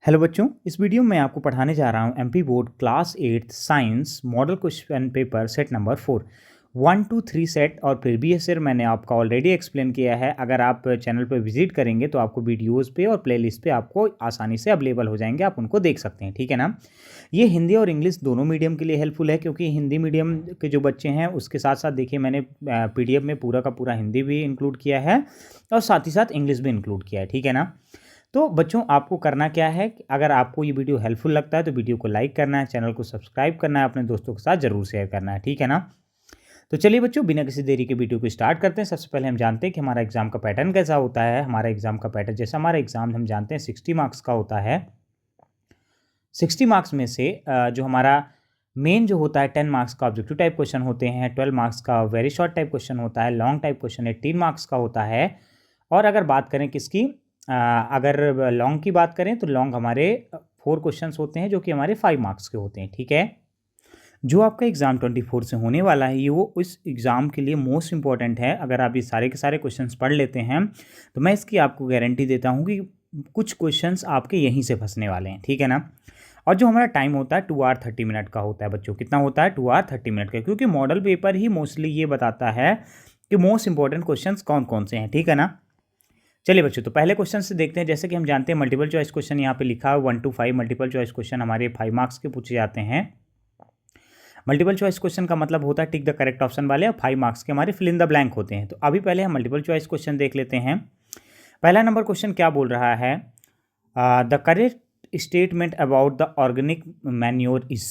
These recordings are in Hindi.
हेलो बच्चों, इस वीडियो में आपको पढ़ाने जा रहा हूँ MP board class 8 science model question paper set number 4 1 2 3 set और प्रीवियस ईयर मैंने आपका ऑलरेडी एक्सप्लेन किया है। अगर आप चैनल पर विजिट करेंगे तो आपको वीडियोस पे और प्लेलिस्ट पे आपको आसानी से अवेलेबल हो जाएंगे, आप उनको देख सकते हैं। ठीक है ना। ये हिंदी और इंग्लिश दोनों मीडियम के लिए हेल्पफुल है, क्योंकि हिंदी मीडियम के जो बच्चे हैं उसके साथ साथ देखिए मैंने पीडीएफ में पूरा का पूरा हिंदी भी इंक्लूड किया है और साथ ही साथ इंग्लिश भी इंक्लूड किया है। ठीक है ना। तो बच्चों, आपको करना क्या है कि अगर आपको ये वीडियो हेल्पफुल लगता है तो वीडियो को लाइक करना है, चैनल को सब्सक्राइब करना है, अपने दोस्तों के साथ जरूर शेयर करना है। ठीक है ना। तो चलिए बच्चों, बिना किसी देरी के वीडियो को स्टार्ट करते हैं। सबसे पहले हम जानते हैं कि हमारा एग्जाम का पैटर्न कैसा होता है। हमारा एग्जाम का पैटर्न, जैसा हमारा एग्जाम हम जानते हैं 60 मार्क्स का होता है। 60 मार्क्स में से जो हमारा मेन जो होता है 10 मार्क्स का ऑब्जेक्टिव टाइप क्वेश्चन होते हैं, 12 मार्क्स का वेरी शॉर्ट टाइप क्वेश्चन होता है, लॉन्ग टाइप क्वेश्चन 18 मार्क्स का होता है। और अगर बात करें किसकी, अगर लॉन्ग की बात करें तो लॉन्ग हमारे 4 क्वेश्चंस होते हैं जो कि हमारे 5 मार्क्स के होते हैं। ठीक है। जो आपका एग्ज़ाम 24 से होने वाला है, ये वो इस एग्ज़ाम के लिए मोस्ट इंपॉर्टेंट है। अगर आप ये सारे के सारे क्वेश्चंस पढ़ लेते हैं तो मैं इसकी आपको गारंटी देता हूँ कि कुछ क्वेश्चंस आपके यहीं से फंसने वाले हैं। ठीक है ना। और जो हमारा टाइम होता है 2 आवर 30 मिनट का होता है बच्चों। कितना होता है? 2 आवर 30 मिनट का, क्योंकि मॉडल पेपर ही मोस्टली ये बताता है कि मोस्ट इंपॉर्टेंट क्वेश्चंस कौन कौन से हैं। ठीक है ना। चलिए बच्चों, तो पहले क्वेश्चन से देखते हैं। जैसे कि हम जानते हैं मल्टीपल चॉइस क्वेश्चन यहाँ पे लिखा है 1 to 5 मल्टीपल चॉइस क्वेश्चन हमारे 5 मार्क्स के पूछे जाते हैं। मल्टीपल चॉइस क्वेश्चन का मतलब होता है टिक द करेक्ट ऑप्शन वाले, और 5 मार्क्स के हमारे फिल इन द ब्लैंक होते हैं। तो अभी पहले हम मल्टीपल चॉइस क्वेश्चन देख लेते हैं। पहला नंबर क्वेश्चन क्या बोल रहा है? The correct statement about the organic manure is.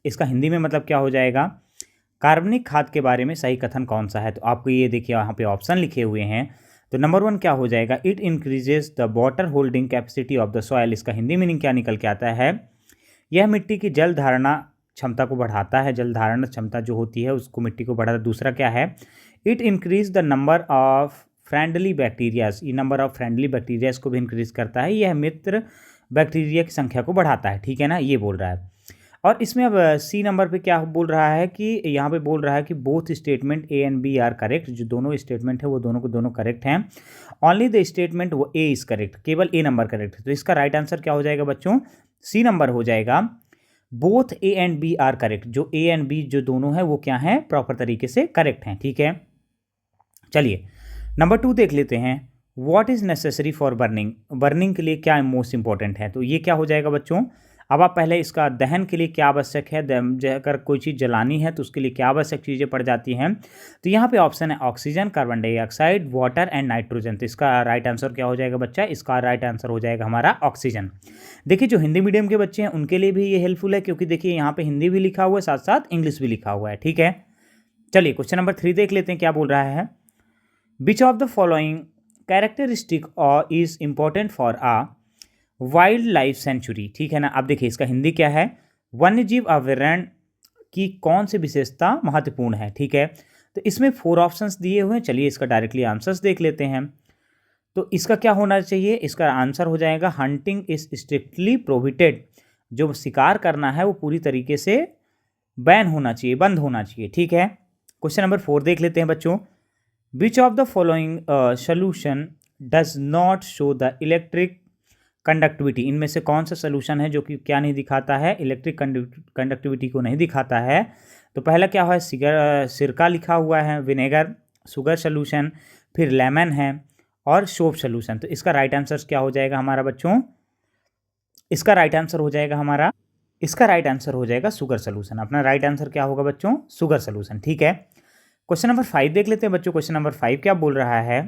इसका हिंदी में मतलब क्या हो जाएगा? कार्बनिक खाद के बारे में सही कथन कौन सा है? तो आपको ये देखिए यहाँ पे ऑप्शन लिखे हुए हैं। तो नंबर 1 क्या हो जाएगा? It increases the water holding capacity of the soil. इसका हिंदी मीनिंग क्या निकल के आता है? यह मिट्टी की जल धारणा क्षमता को बढ़ाता है। जल धारण क्षमता जो होती है उसको मिट्टी को बढ़ाता है। दूसरा क्या है? It increase the number of friendly bacterias. ये नंबर ऑफ फ्रेंडली बैक्टीरियाज को भी इंक्रीज करता है। यह मित्र बैक्टीरिया की संख्या को बढ़ाता है। ठीक है ना, ये बोल रहा है। और इसमें अब सी नंबर पे क्या बोल रहा है कि यहाँ पे बोल रहा है कि both statement A and B are correct. जो दोनों स्टेटमेंट है वो दोनों को दोनों करेक्ट हैं। ओनली द स्टेटमेंट वो ए इज करेक्ट, केवल ए नंबर करेक्ट है। तो इसका राइट आंसर क्या हो जाएगा बच्चों? सी नंबर हो जाएगा। Both A and B are correct. जो ए एंड बी जो दोनों हैं वो क्या हैं? प्रॉपर तरीके से करेक्ट हैं। ठीक है। चलिए नंबर 2 देख लेते हैं। What is necessary for burning. Burning के लिए क्या मोस्ट इंपॉर्टेंट है? तो ये क्या हो जाएगा बच्चों? अब आप पहले इसका दहन के लिए क्या आवश्यक है, अगर कोई चीज़ जलानी है तो उसके लिए क्या आवश्यक चीज़ें पड़ जाती हैं। तो यहाँ पे ऑप्शन है oxygen, carbon dioxide, water and nitrogen. तो इसका राइट आंसर क्या हो जाएगा बच्चा? इसका राइट आंसर हो जाएगा हमारा ऑक्सीजन। देखिए जो हिंदी मीडियम के बच्चे हैं उनके लिए भी ये हेल्पफुल है, क्योंकि देखिए यहाँ पे हिंदी भी लिखा हुआ है, साथ साथ इंग्लिश भी लिखा हुआ है। ठीक है। चलिए क्वेश्चन नंबर 3 देख लेते हैं क्या बोल रहा है। Which of the following characteristic is important for a wild life sanctuary. ठीक है ना। अब देखिए इसका हिंदी क्या है? वन्यजीव अभयारण्य की कौन सी विशेषता महत्वपूर्ण है? ठीक है। तो इसमें 4 ऑप्शंस दिए हुए हैं। चलिए इसका डायरेक्टली आंसर्स देख लेते हैं। तो इसका क्या होना चाहिए? इसका आंसर हो जाएगा हंटिंग इज स्ट्रिक्टली प्रोहिबिटेड। जो शिकार करना है वो पूरी तरीके से बैन होना चाहिए, बंद होना चाहिए। ठीक है। क्वेश्चन नंबर 4 देख लेते हैं बच्चों। Which of the following solution does not show the electric conductivity. इनमें से कौन सा सोल्यूशन है जो कि क्या नहीं दिखाता है? इलेक्ट्रिक कंडक्टिविटी को नहीं दिखाता है। तो पहला क्या है? सिरका लिखा हुआ है, विनेगर, शुगर सोल्यूशन, फिर लेमन है और सोप सोल्यूशन। तो इसका राइट आंसर क्या हो जाएगा हमारा बच्चों? इसका राइट आंसर हो जाएगा हमारा, इसका राइट आंसर हो जाएगा शुगर सोल्यूशन। अपना राइट आंसर क्या होगा बच्चों? Sugar solution. ठीक है। क्वेश्चन नंबर 5 देख लेते हैं बच्चों। क्वेश्चन नंबर 5 क्या बोल रहा है?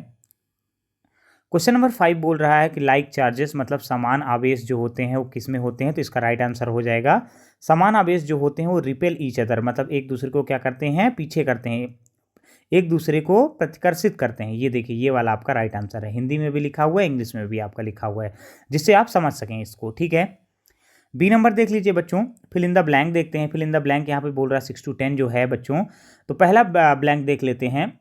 क्वेश्चन नंबर 5 बोल रहा है कि लाइक चार्जेस, मतलब समान आवेश जो होते हैं वो किस में होते हैं? तो इसका राइट आंसर हो जाएगा समान आवेश जो होते हैं वो रिपेल ईच अदर, मतलब एक दूसरे को क्या करते हैं? पीछे करते हैं, एक दूसरे को प्रतिकर्षित करते हैं। ये देखिए ये वाला आपका राइट आंसर है। हिंदी में भी लिखा हुआ है, इंग्लिश में भी आपका लिखा हुआ है, जिससे आप समझ सकें इसको। ठीक है। बी नंबर देख लीजिए बच्चों। फिल इन द ब्लैंक देखते हैं। फिल इन द ब्लैंक यहाँ पे बोल रहा है 6 to 10 जो है बच्चों। तो पहला ब्लैंक देख लेते हैं।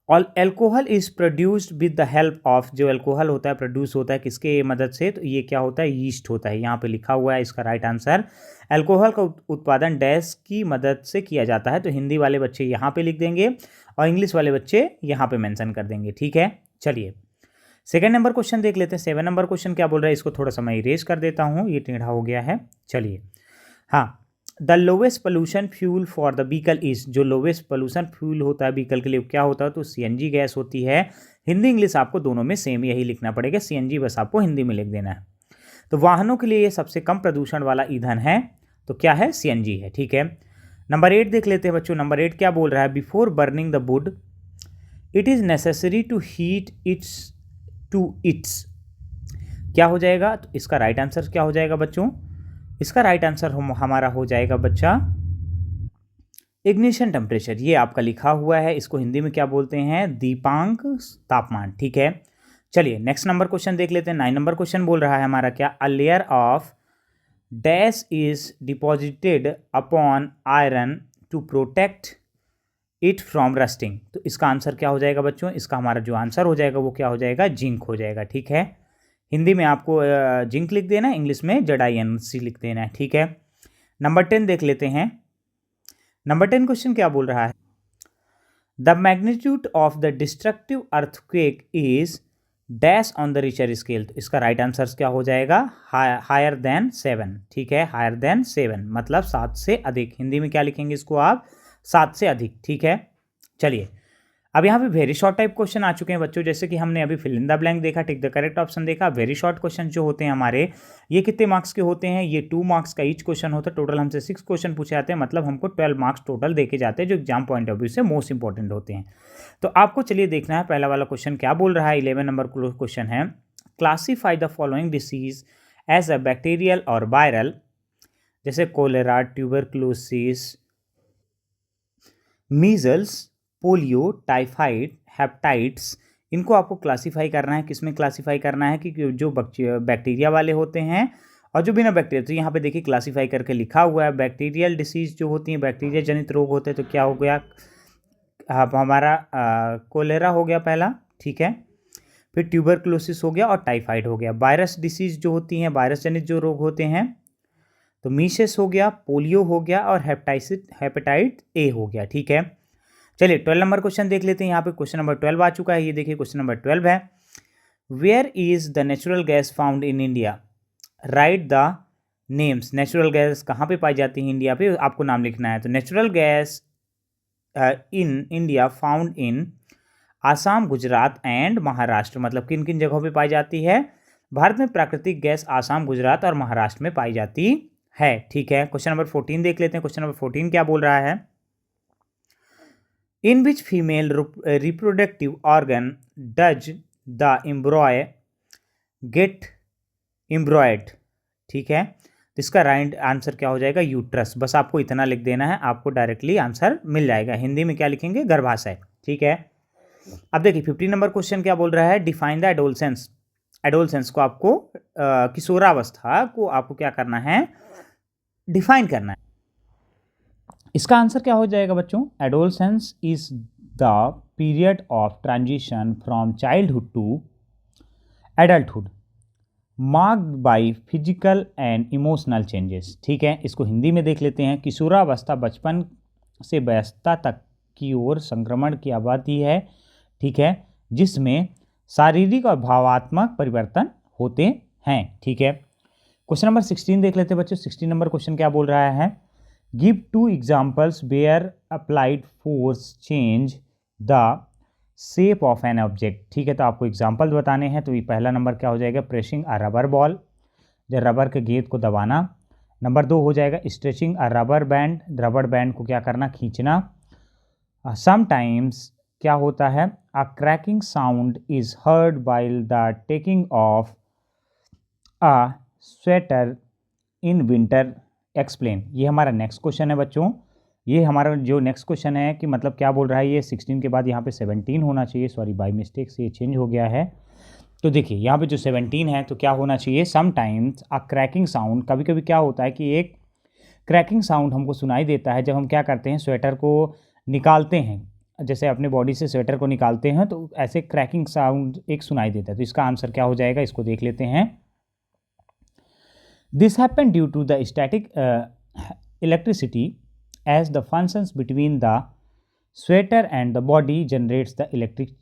All alcohol is produced with the help of. जो एल्कोहल होता है प्रोड्यूस होता है किसके मदद से? तो ये क्या होता है? यीस्ट होता है। यहाँ पे लिखा हुआ है इसका राइट आंसर। एल्कोहल का उत्पादन डैश की मदद से किया जाता है। तो हिंदी वाले बच्चे यहाँ पे लिख देंगे और इंग्लिश वाले बच्चे यहाँ पे मेंशन कर देंगे। ठीक है। चलिए सेकंड नंबर क्वेश्चन देख लेते हैं। 7 नंबर क्वेश्चन क्या बोल रहा है, इसको थोड़ा सा मैं इरेज कर देता हूँ, ये टेढ़ा हो गया है। चलिए, हाँ, the lowest pollution fuel for the vehicle is, जो लोवेस्ट पोल्यूशन फ्यूल होता है व्हीकल के लिए क्या होता है, तो सीएनजी गैस होती है। हिंदी इंग्लिश आपको दोनों में सेम यही लिखना पड़ेगा, सीएनजी बस आपको हिंदी में लिख देना है। तो वाहनों के लिए ये सबसे कम प्रदूषण वाला ईंधन है, तो क्या है, सीएनजी है। ठीक है, नंबर 8 देख लेते हैं बच्चों। नंबर 8 क्या बोल रहा है, before burning the wood it is necessary to heat its क्या हो जाएगा, तो इसका राइट आंसर क्या हो जाएगा बच्चों, इसका राइट आंसर हमारा हो जाएगा बच्चा इग्निशन टेम्परेचर। ये आपका लिखा हुआ है, इसको हिंदी में क्या बोलते हैं, दीपांक तापमान। ठीक है, चलिए नेक्स्ट नंबर क्वेश्चन देख लेते हैं। 9 नंबर क्वेश्चन बोल रहा है हमारा क्या, a layer of dash is deposited upon iron to protect it from rusting. तो इसका आंसर क्या हो जाएगा बच्चों, इसका हमारा जो आंसर हो जाएगा वो क्या हो जाएगा, जिंक हो जाएगा। ठीक है, हिंदी में आपको जिंक लिख देना है, इंग्लिश में ZINC लिख देना है। ठीक है, नंबर 10 देख लेते हैं। नंबर 10 क्वेश्चन क्या बोल रहा है, the magnitude of the destructive earthquake is dash on the Richter scale. तो इसका राइट आंसर क्या हो जाएगा, हायर देन 7। ठीक है, हायर देन 7 मतलब 7 से अधिक। हिंदी में क्या लिखेंगे इसको आप, 7 से अधिक। ठीक है, चलिए अब यहाँ पे वेरी शॉर्ट टाइप क्वेश्चन आ चुके हैं बच्चों, जैसे कि हमने अभी फिल इन द ब्लैंक देखा, टिक द करेक्ट ऑप्शन देखा। वेरी शॉर्ट क्वेश्चन जो होते हैं हमारे, ये कितने मार्क्स के होते हैं, ये 2 मार्क्स का ईच क्वेश्चन होता है। टोटल हमसे 6 क्वेश्चन पूछे जाते हैं, मतलब हमको 12 मार्क्स टोटल देके जाते हैं, जो एग्जाम पॉइंट ऑफ व्यू से मोस्ट इंपॉर्टेंट होते हैं। तो आपको चलिए देखना है पहला वाला क्वेश्चन क्या बोल रहा है। 11 नंबर क्वेश्चन है, classify the following disease as a bacterial और वायरल, जैसे cholera, tuberculosis, measles, polio, typhoid, hepatitis, इनको आपको क्लासीफाई करना है। किस में क्लासीफाई करना है, कि जो बैक्टीरिया वाले होते हैं और जो बिना बैक्टीरिया। तो यहाँ पे देखिए क्लासीफाई करके लिखा हुआ है, बैक्टीरियल डिसीज जो होती हैं, बैक्टीरिया जनित रोग होते हैं, तो क्या हो गया हमारा कोलेरा हो गया पहला। ठीक है, फिर ट्यूबरक्लोसिस हो गया और टाइफाइड हो गया। वायरस डिसीज जो होती हैं, वायरस जनित जो रोग होते हैं, तो मीसेस हो गया, पोलियो हो गया और हेपेटाइट ए हो गया। ठीक है, चलिए 12 नंबर क्वेश्चन देख लेते हैं। यहाँ पे क्वेश्चन नंबर 12 आ चुका है, ये देखिए क्वेश्चन नंबर 12 है, where is the natural gas found in India, write the names. Natural gas कहाँ पे पाई जाती है इंडिया पे, आपको नाम लिखना है। तो natural gas in India found in Assam, Gujarat and Maharashtra, मतलब किन किन जगहों पे पाई जाती है, भारत में प्राकृतिक गैस आसाम, गुजरात और महाराष्ट्र में पाई जाती है। ठीक है, क्वेश्चन नंबर 14 देख लेते हैं। क्वेश्चन नंबर 14 क्या बोल रहा है, in which female reproductive organ does the embryo get embroidered। ठीक है, तो इसका राइट आंसर क्या हो जाएगा, यूट्रस। बस आपको इतना लिख देना है, आपको डायरेक्टली आंसर मिल जाएगा। हिंदी में क्या लिखेंगे, गर्भाशय। ठीक है, अब देखिए 15 नंबर क्वेश्चन क्या बोल रहा है, डिफाइन द एडोलसेंस। एडोलसेंस को आपको किशोरावस्था को आपको क्या करना है, डिफाइन करना है। इसका आंसर क्या हो जाएगा बच्चों, adolescence is the period of transition from childhood to adulthood marked by physical and emotional changes. ठीक है, इसको हिंदी में देख लेते हैं। किशोरावस्था बचपन से वयस्कता तक की ओर संक्रमण की अवधि है। ठीक है, जिसमें शारीरिक और भावात्मक परिवर्तन होते हैं। ठीक है, क्वेश्चन नंबर 16 देख लेते हैं बच्चों। 16 नंबर क्वेश्चन क्या बोल रहा है, give 2 examples where applied force change the shape of an object. ठीक है, तो आपको एग्जाम्पल बताने हैं। तो ये पहला नंबर क्या हो जाएगा, प्रेसिंग अ रबर बॉल, जो रबर के गेंद को दबाना। नंबर 2 हो जाएगा stretching a rubber band, rubber band को क्या करना, खींचना। समटाइम्स क्या होता है, a cracking sound is heard while the taking off a sweater in winter, explain. ये हमारा नेक्स्ट क्वेश्चन है बच्चों। ये हमारा जो नेक्स्ट क्वेश्चन है कि मतलब क्या बोल रहा है, ये 16 के बाद यहाँ पे 17 होना चाहिए, सॉरी बाय मिस्टेक से ये चेंज हो गया है। तो देखिए यहाँ पे जो 17 है तो क्या होना चाहिए, समटाइम्स अ क्रैकिंग साउंड, कभी कभी क्या होता है कि एक क्रैकिंग साउंड हमको सुनाई देता है जब हम क्या करते हैं, स्वेटर को निकालते हैं, जैसे अपने बॉडी से स्वेटर को निकालते हैं तो ऐसे क्रैकिंग साउंड एक सुनाई देता है। तो इसका आंसर क्या हो जाएगा, इसको देख लेते हैं। This happened due to the static electricity as the functions between the sweater and the body generates the electric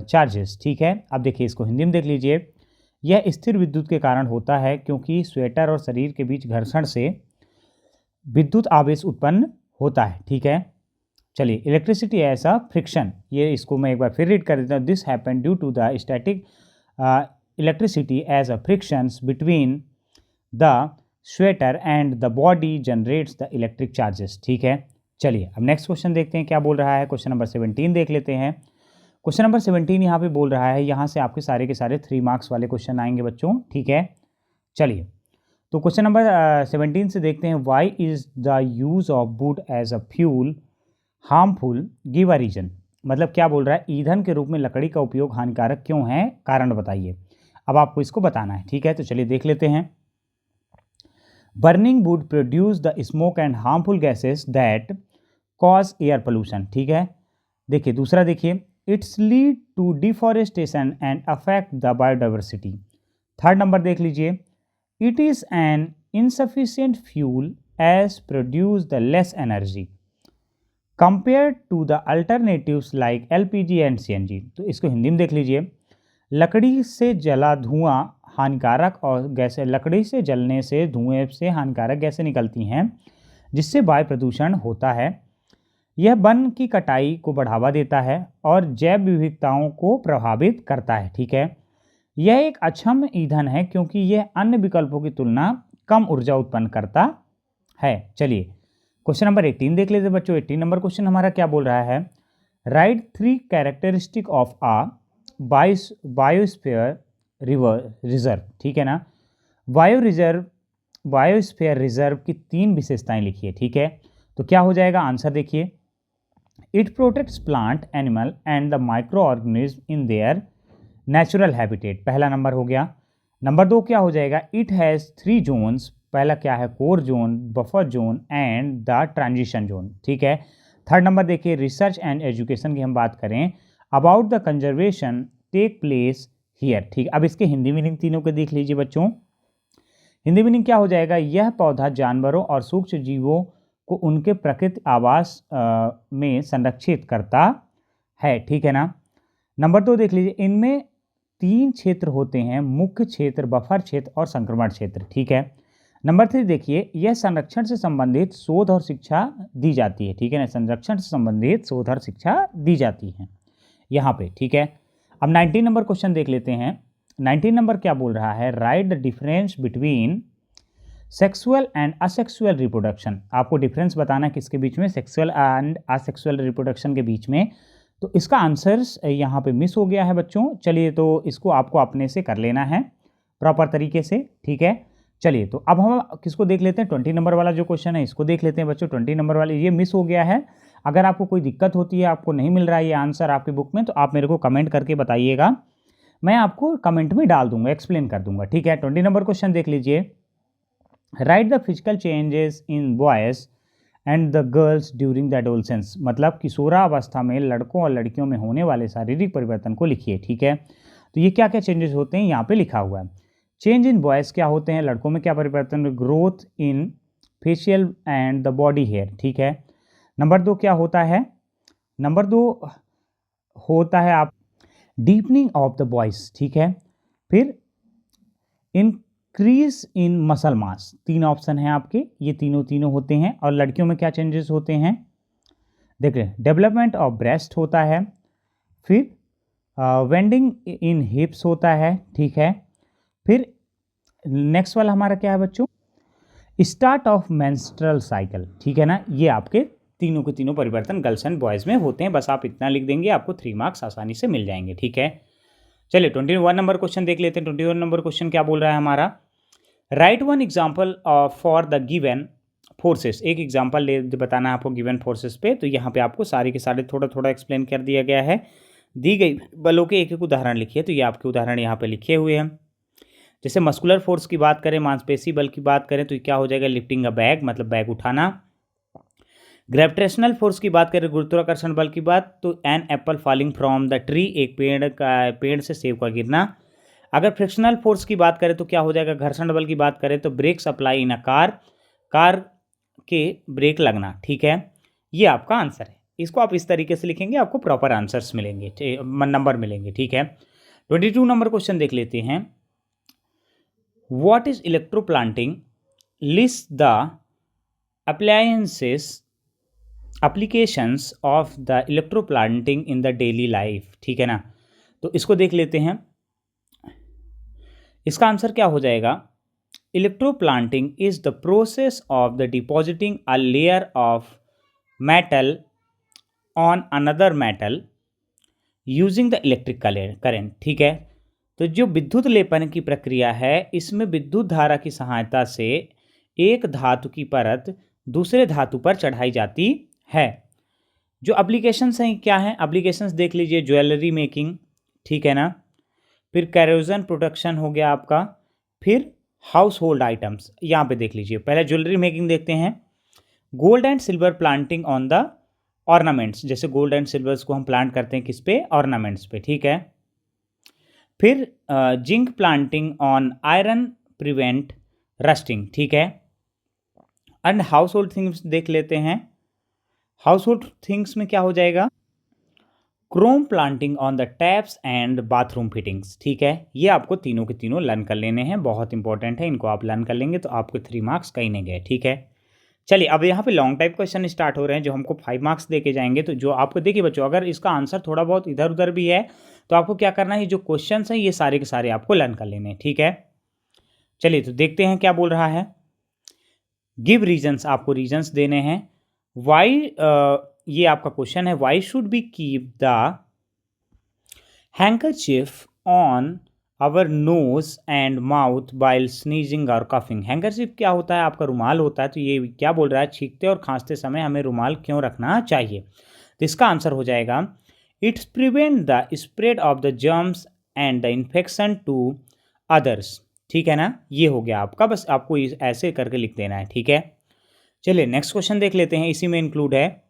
charges. ठीक है, अब देखिए इसको हिंदी में देख लीजिए। यह स्थिर विद्युत के कारण होता है क्योंकि स्वेटर और शरीर के बीच घर्षण से विद्युत आवेश उत्पन्न होता है। ठीक है, चलिए इलेक्ट्रिसिटी एज अ फ्रिक्शन, ये इसको मैं एक बार फिर रीड कर देता हूँ। This happen due to the static electricity as a frictions between the sweater and the body generates the electric charges. ठीक है, चलिए अब नेक्स्ट क्वेश्चन देखते हैं क्या बोल रहा है। क्वेश्चन नंबर 17 देख लेते हैं। क्वेश्चन नंबर 17 यहाँ पे बोल रहा है, यहाँ से आपके सारे के सारे 3 मार्क्स वाले क्वेश्चन आएंगे बच्चों। ठीक है, चलिए तो क्वेश्चन नंबर 17 से देखते हैं। Why is the use of wood as a fuel harmful, give a reason. मतलब क्या बोल रहा है, ईंधन के रूप में लकड़ी का उपयोग हानिकारक क्यों है, कारण बताइए। अब आपको इसको बताना है। ठीक है, तो चलिए देख लेते हैं। Burning wood produce the smoke and harmful gases that cause air pollution. ठीक है, देखिए दूसरा देखिए, it's lead to deforestation and affect the biodiversity. Third number देख लीजिए, it is an insufficient fuel as produce the less energy compare to the alternatives like LPG and CNG. तो इसको हिंदी में देख लीजिए। लकड़ी से जला धुआं हानिकारक और गैसें, लकड़ी से जलने से धुएं से हानिकारक गैसें निकलती हैं जिससे वायु प्रदूषण होता है। यह वन की कटाई को बढ़ावा देता है और जैव विविधताओं को प्रभावित करता है। ठीक है, यह एक अक्षम ईंधन है क्योंकि यह अन्य विकल्पों की तुलना कम ऊर्जा उत्पन्न करता है। चलिए क्वेश्चन नंबर 18 देख लेते बच्चों। 18 नंबर क्वेश्चन हमारा क्या बोल रहा है, write 3 characteristic of a biosphere reserve. ठीक है ना, बायोस्फीयर रिजर्व की 3 विशेषताएं लिखिए। ठीक है, तो क्या हो जाएगा आंसर देखिए। It protects plant animal and the micro organism in their natural habitat, पहला नंबर हो गया। नंबर 2 क्या हो जाएगा, इट हैज़ 3 जोन्स, पहला क्या है, core zone, buffer zone and the transition zone. ठीक है, थर्ड नंबर देखिए, रिसर्च एंड एजुकेशन की हम बात करें, about the conservation take place here. ठीक, अब इसके हिंदी मीनिंग तीनों के देख लीजिए बच्चों। हिंदी मीनिंग क्या हो जाएगा, यह पौधा जानवरों और सूक्ष्म जीवों को उनके प्राकृतिक आवास में संरक्षित करता है। ठीक है ना। नंबर 2 देख लीजिए, इनमें 3 क्षेत्र होते हैं, मुख्य क्षेत्र, बफर क्षेत्र और संक्रमण क्षेत्र। ठीक है। नंबर 3 देखिए, यह संरक्षण से संबंधित शोध और शिक्षा दी जाती है। ठीक है ना, संरक्षण से संबंधित शोध और शिक्षा दी जाती है यहाँ पे। ठीक है, अब 19 नंबर क्वेश्चन देख लेते हैं। 19 नंबर क्या बोल रहा है, right the difference between sexual and asexual reproduction. आपको डिफरेंस बताना है किसके बीच में, सेक्सुअल एंड असेक्सुअल रिप्रोडक्शन के बीच में। तो इसका आंसर यहाँ पे मिस हो गया है बच्चों। चलिए तो इसको आपको अपने से कर लेना है प्रॉपर तरीके से। ठीक है, चलिए तो अब हम किसको देख लेते हैं, 20 नंबर वाला जो क्वेश्चन है इसको देख लेते हैं बच्चों। 20 नंबर वाले ये मिस हो गया है। अगर आपको कोई दिक्कत होती है, आपको नहीं मिल रहा है ये आंसर आपकी बुक में, तो आप मेरे को कमेंट करके बताइएगा, मैं आपको कमेंट में डाल दूंगा, एक्सप्लेन कर दूंगा। ठीक है, 20 नंबर क्वेश्चन देख लीजिए। Right the physical changes in boys and the girls during the adolescence. मतलब किशोरावस्था में लड़कों और लड़कियों में होने वाले शारीरिक परिवर्तन को लिखिए। ठीक है, तो ये क्या क्या चेंजेस होते हैं यहाँ पे लिखा हुआ है। चेंज इन बॉयज़ क्या होते हैं, लड़कों में क्या परिवर्तन, growth in facial and the body hair. ठीक है। नंबर 2 क्या होता है, नंबर 2 होता है आप डीपनिंग ऑफ द वॉइस। ठीक है, फिर increase in muscle mass. 3 option हैं आपके, ये तीनों होते हैं। और लड़कियों में क्या चेंजेस होते हैं, देखिए डेवलपमेंट ऑफ ब्रेस्ट होता है, फिर वेंडिंग इन हिप्स होता है। ठीक है, फिर नेक्स्ट वाला हमारा क्या है बच्चों, स्टार्ट ऑफ मेंस्ट्रुअल साइकिल। ठीक है ना, ये आपके तीनों के तीनों परिवर्तन गर्ल्स एंड बॉयज़ में होते हैं। बस आप इतना लिख देंगे, आपको 3 मार्क्स आसानी से मिल जाएंगे। ठीक है, चलिए 21 नंबर क्वेश्चन देख लेते हैं। 21 नंबर क्वेश्चन क्या बोल रहा है हमारा, right one example for the given forces. एक एग्जाम्पल बताना है आपको गिवन फोर्सेस पे। तो यहाँ पे आपको सारे के सारे थोड़ा थोड़ा एक्सप्लेन कर दिया गया है। दी गई बलों के एक एक उदाहरण लिखिए। तो ये आपके उदाहरण यहाँ पे लिखे हुए हैं। जैसे मस्कुलर फोर्स की बात करें, मांसपेशी बल की बात करें, तो क्या हो जाएगा, लिफ्टिंग अ बैग, मतलब बैग उठाना। ग्रेविटेशनल फोर्स की बात करें, गुरुत्वाकर्षण बल की बात, तो an apple falling from the tree, एक पेड़ से सेब का गिरना। अगर फ्रिक्शनल फोर्स की बात करें तो क्या हो जाएगा, घर्षण बल की बात करें तो brakes apply in a car के ब्रेक लगना। ठीक है, ये आपका आंसर है। इसको आप इस तरीके से लिखेंगे, आपको प्रॉपर आंसर्स मिलेंगे, नंबर मिलेंगे, ठीक है। 22 नंबर क्वेश्चन देख लेते हैं। What is electro planting, list the applications of the electro planting in the daily life, ठीक है ना। तो इसको देख लेते हैं, इसका आंसर क्या हो जाएगा। Electro planting is the process of the depositing a layer of metal on another metal using the electric current, ठीक है। तो जो विद्युत लेपन की प्रक्रिया है, इसमें विद्युत धारा की सहायता से एक धातु की परत दूसरे धातु पर चढ़ाई जाती है। जो एप्लीकेशंस हैं क्या हैं, एप्लीकेशंस देख लीजिए, ज्वेलरी मेकिंग, ठीक है ना, फिर कैरोजन प्रोडक्शन हो गया आपका, फिर हाउस होल्ड आइटम्स, यहाँ पे देख लीजिए। पहले ज्वेलरी मेकिंग देखते हैं। Gold and silver planting on the ornaments, जैसे गोल्ड एंड सिल्वर्स को हम प्लांट करते हैं किस पे, ऑर्नामेंट्स पे, ठीक है। फिर zinc planting on iron prevent rusting, ठीक है। एंड हाउस होल्ड थिंग्स देख लेते हैं। हाउस होल्ड थिंग्स में क्या हो जाएगा, Chrome planting on the taps and bathroom fittings, ठीक है। ये आपको तीनों के तीनों लर्न कर लेने हैं, बहुत इंपॉर्टेंट है, इनको आप लर्न कर लेंगे तो आपको 3 मार्क्स कहीं नहीं गए, ठीक है। चलिए अब यहाँ पे लॉन्ग टाइप क्वेश्चन स्टार्ट हो रहे हैं जो हमको 5 मार्क्स दे के जाएंगे। तो जो आपको देखिए बच्चों, अगर इसका आंसर थोड़ा बहुत इधर उधर भी है तो आपको क्या करना है, ये जो क्वेश्चन हैं ये सारे के सारे आपको लर्न कर लेने हैं, ठीक है। चलिए तो देखते हैं क्या बोल रहा है। गिव रीजन्स, आपको रीजन्स देने हैं। वाई, ये आपका क्वेश्चन है, why should be keep the handkerchief on our nose and mouth while sneezing और कफिंग। हैंकरचिफ क्या होता है, आपका रुमाल होता है। तो ये क्या बोल रहा है, छींकते और खांसते समय हमें रुमाल क्यों रखना चाहिए। तो इसका आंसर हो जाएगा, it's prevent the spread of the germs and the infection to others, ठीक है ना। ये हो गया आपका, बस आपको ऐसे करके लिख देना है, ठीक है। चलिए नेक्स्ट क्वेश्चन देख लेते हैं, इसी में इंक्लूड है।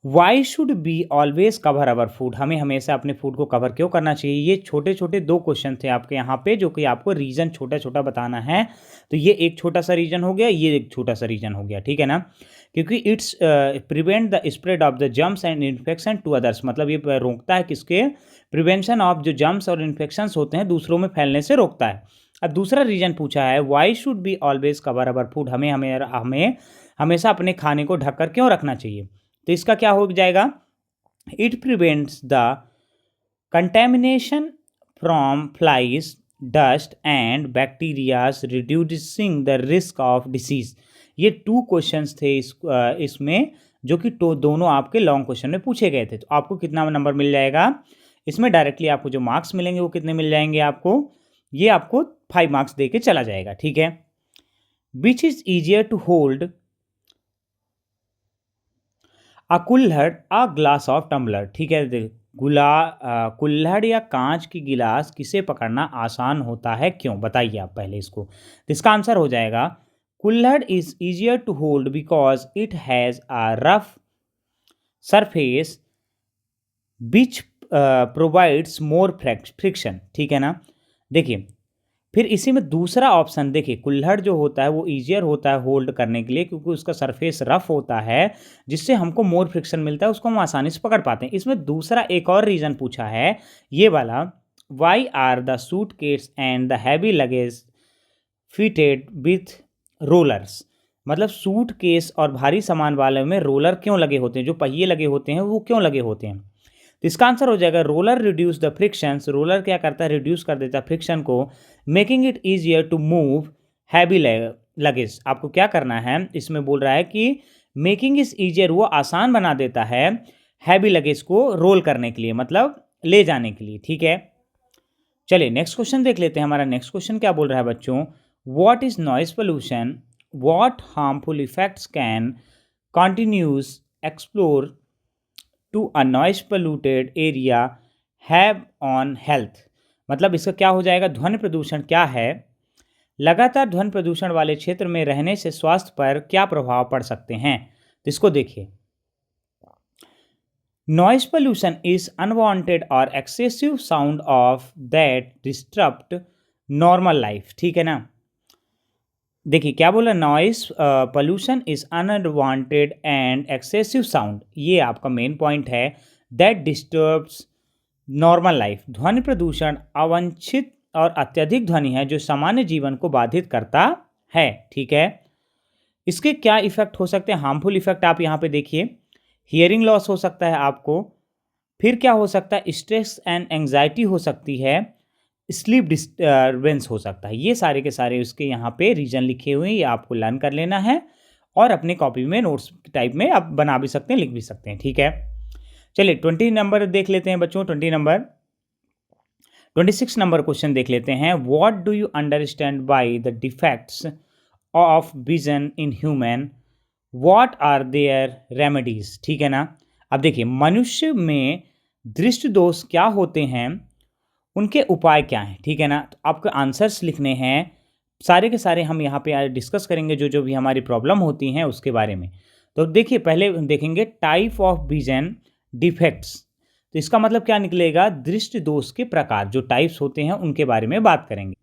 Why should be always cover our food, हमें हमेशा अपने फूड को कवर क्यों करना चाहिए। ये छोटे छोटे 2 क्वेश्चन थे आपके यहाँ पे, जो कि आपको रीजन छोटा छोटा बताना है। तो ये एक छोटा सा रीजन हो गया, ये एक छोटा सा रीजन हो गया, ठीक है ना। क्योंकि it's prevent the spread of the germs and infection to others, मतलब ये रोकता है किसके, प्रिवेंशन ऑफ जो जर्म्स और इन्फेक्शंस होते हैं दूसरों में फैलने से रोकता है। अब दूसरा रीजन पूछा है, why should be always cover our food, हमें हमेशा अपने खाने को ढककर क्यों रखना चाहिए। तो इसका क्या हो जाएगा, it prevents the contamination from flies, dust and bacterias, reducing the risk of disease. ये 2 क्वेश्चंस थे इसमें, जो कि दोनों आपके लॉन्ग क्वेश्चन में पूछे गए थे। तो आपको कितना नंबर मिल जाएगा इसमें, डायरेक्टली आपको जो मार्क्स मिलेंगे वो कितने मिल जाएंगे आपको, ये आपको 5 मार्क्स दे के चला जाएगा, ठीक है। Which is easier to hold, a kulhad, a glass of tumbler, ठीक है। कुल्हड़ या कांच की गिलास किसे पकड़ना आसान होता है, क्यों, बताइए आप पहले इसको। तो इसका आंसर हो जाएगा, kulhad is easier to hold because it has a rough surface which provides more friction, ठीक है ना। देखिए फिर इसी में दूसरा ऑप्शन देखिए, कुल्हड़ जो होता है वो ईजियर होता है होल्ड करने के लिए, क्योंकि उसका सरफेस रफ होता है, जिससे हमको मोर फ्रिक्शन मिलता है, उसको हम आसानी से पकड़ पाते हैं। इसमें दूसरा एक और रीज़न पूछा है, ये वाला, why are the suitcase and the heavy luggage fitted with rollers, मतलब सूटकेस और भारी सामान वाले में रोलर क्यों लगे होते हैं, जो पहिए लगे होते हैं वो क्यों लगे होते हैं। तो इसका आंसर हो जाएगा, roller reduce the frictions, roller क्या करता है, रिड्यूस कर देता है फ्रिक्शन को, making it easier to move heavy luggage. आपको क्या करना है, इसमें बोल रहा है कि मेकिंग इज ईजियर, वो आसान बना देता है हैवी लगेज को रोल करने के लिए, मतलब ले जाने के लिए, ठीक है। चलिए नेक्स्ट क्वेश्चन देख लेते हैं। हमारा नेक्स्ट क्वेश्चन क्या बोल रहा है बच्चों, what is noise pollution, what harmful effects can continuous explore to a noise polluted area have on health, मतलब इसका क्या हो जाएगा, ध्वनि प्रदूषण क्या है, लगातार ध्वनि प्रदूषण वाले क्षेत्र में रहने से स्वास्थ्य पर क्या प्रभाव पड़ सकते हैं। तो इसको देखिए, नॉइज पोल्यूशन इज अनवांटेड और excessive sound of that disturbed normal life, ठीक है ना। देखिए क्या बोला, noise pollution is unwanted and excessive sound, ये आपका मेन पॉइंट है, दैट डिस्टर्ब्स नॉर्मल लाइफ। ध्वनि प्रदूषण अवांछित और अत्यधिक ध्वनि है जो सामान्य जीवन को बाधित करता है। ठीक है, इसके क्या इफेक्ट हो सकते हैं, हार्मफुल इफेक्ट आप यहाँ पे देखिए, हियरिंग लॉस हो सकता है आपको, फिर क्या हो सकता है, स्ट्रेस एंड एंजाइटी हो सकती है, स्लीप डिस्टर्बेंस हो सकता है। ये सारे के सारे उसके यहाँ पे रीजन लिखे हुए हैं, ये आपको लर्न कर लेना है और अपनी कॉपी में नोट्स टाइप में आप बना भी सकते हैं, लिख भी सकते हैं। ठीक है, चलिए 20 नंबर देख लेते हैं बच्चों, 26 नंबर क्वेश्चन देख लेते हैं। What do you understand by the defects of vision in human, what are their remedies. ठीक है ना, अब देखिए मनुष्य में दृष्टि दोष क्या होते हैं, उनके उपाय क्या हैं। ठीक है ना, तो आपको आंसर्स लिखने हैं, सारे के सारे हम यहाँ पे डिस्कस करेंगे जो जो भी हमारी प्रॉब्लम होती हैं उसके बारे में। तो देखिए पहले देखेंगे टाइप ऑफ विजन डिफेक्ट्स, तो इसका मतलब क्या निकलेगा, दृष्टि दोष के प्रकार, जो टाइप्स होते हैं उनके बारे में बात करेंगे।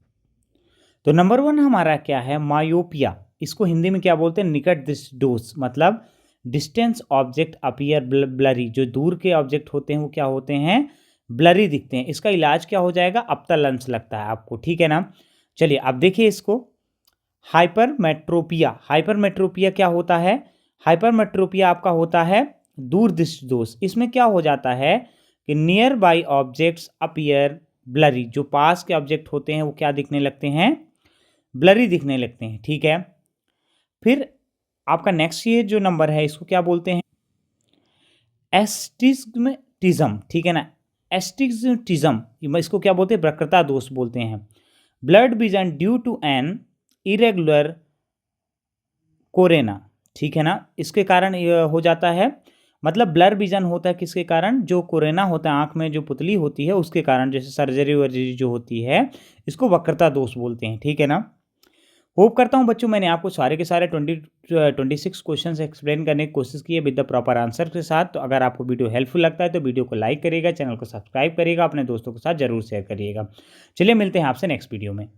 तो नंबर 1 हमारा क्या है, मायोपिया, इसको हिंदी में क्या बोलते हैं, निकट दृष्टि दोष, मतलब डिस्टेंस ऑब्जेक्ट अपीयर ब्लरी, जो दूर के ऑब्जेक्ट होते हैं वो क्या होते हैं, ब्लरी दिखते हैं। इसका इलाज क्या हो जाएगा, अपता लेंस लगता है आपको। ठीक है ना, चलिए अब देखिए इसको, हाइपरमेट्रोपिया, हाइपरमेट्रोपिया क्या होता है, हाइपरमेट्रोपिया आपका होता है दूर दृष्टि दोष। इसमें क्या हो जाता है कि near by objects appear blurry, जो पास के ऑब्जेक्ट होते हैं वो क्या दिखने लगते हैं, ब्लरी दिखने लगते हैं। ठीक है, फिर आपका नेक्स्ट ये जो नंबर है इसको क्या बोलते हैं, एस्टिग्मेटिज्म। ठीक है ना, एस्टिग्मेटिज्म, इसको क्या बोलते हैं, वक्रता दोष बोलते हैं। Blurred vision due to an irregular cornea. ठीक है ना, इसके कारण ये हो जाता है, मतलब ब्लर विजन होता है किसके कारण, जो कोरेना होता है आंख में जो पुतली होती है उसके कारण, जैसे सर्जरी वर्जरी जो होती है इसको वक्रता दोष बोलते हैं। ठीक है ना, होप करता हूं बच्चों मैंने आपको सारे के सारे 26 क्वेश्चन एक्सप्लेन करने की कोशिश की है विद द प्रॉपर आंसर के साथ। तो अगर आपको वीडियो हेल्पफुल लगता है तो वीडियो को लाइक करिएगा, चैनल को सब्सक्राइब करिएगा, अपने दोस्तों के साथ जरूर शेयर करिएगा। चलिए मिलते हैं आपसे नेक्स्ट वीडियो में।